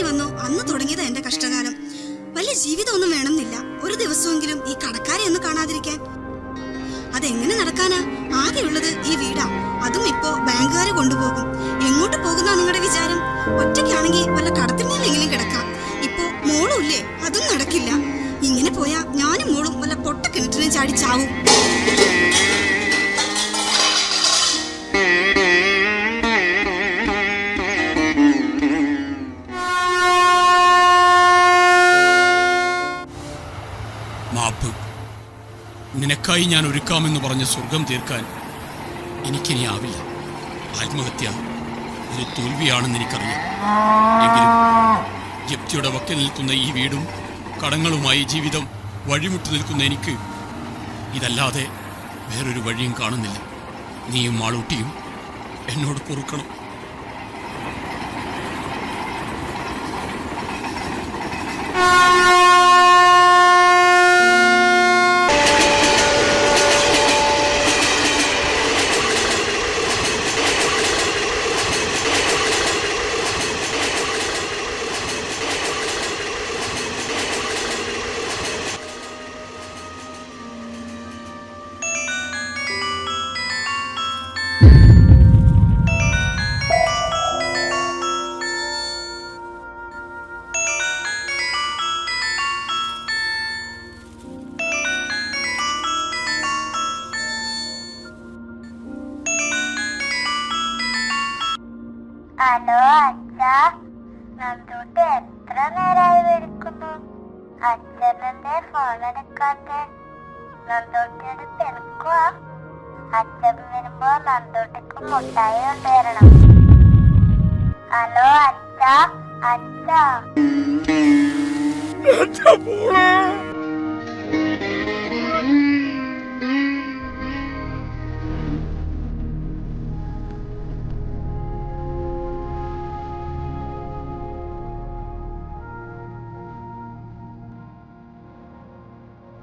വന്നോ അന്ന് തുടങ്ങിയതാ എന്റെ കഷ്ടകാലം. വലിയ ജീവിതമൊന്നും വേണമെന്നില്ല, ഒരു ദിവസമെങ്കിലും ഈ കടക്കാരെ ഒന്ന് കാണാതിരിക്കാൻ. അതെങ്ങനെ നടക്കാനാ? ആകെയുള്ളത് ഈ വീടാ, അതും ഇപ്പോ ബാങ്കുകാര് കൊണ്ടുപോകും. എങ്ങോട്ട് പോകുന്നാ നിങ്ങളുടെ വിചാരം? ഒറ്റയ്ക്കാണെങ്കിൽ വല്ല കടത്തിന്മേലെങ്കിലും കിടക്കാം. ഇപ്പോ മോളും ഇല്ലേ, അതും നടക്കില്ല. ഇങ്ങനെ പോയാ ഞാനും മോളും വല്ല പൊട്ട കിണറ്റിനെ ചാടി ചാവും. മാപ്പ്. നിനക്കായി ഞാൻ ഒരുക്കാമെന്ന് പറഞ്ഞ സ്വർഗം തീർക്കാൻ എനിക്കിനി ആവില്ല. ആത്മഹത്യ ഒരു തോൽവിയാണെന്ന് എനിക്കറിയാം. എങ്കിലും ജപ്തിയുടെ വക്കിൽ നിൽക്കുന്ന ഈ വീടും കടങ്ങളുമായി ജീവിതം വഴിമുട്ടി നിൽക്കുന്ന എനിക്ക് ഇതല്ലാതെ വേറൊരു വഴിയും കാണുന്നില്ല. നീയും മാളൂട്ടിയും എന്നോട് പൊറുക്കണം. ഹലോ അച്ഛാ, നന്ദൂട്ടി എത്ര നേരമായി വിളിക്കുന്നു? അച്ഛനെന്തേ ഫോൺ എടുക്കാത്തെ? നന്ദൂട്ടിയോട് തിരക്കുവാ? അച്ഛൻ വരുമ്പോ നന്ദൂട്ടിക്ക് മുട്ടായി കൊണ്ടുവരണം. ഹലോ അച്ഛാ, അച്ഛാ.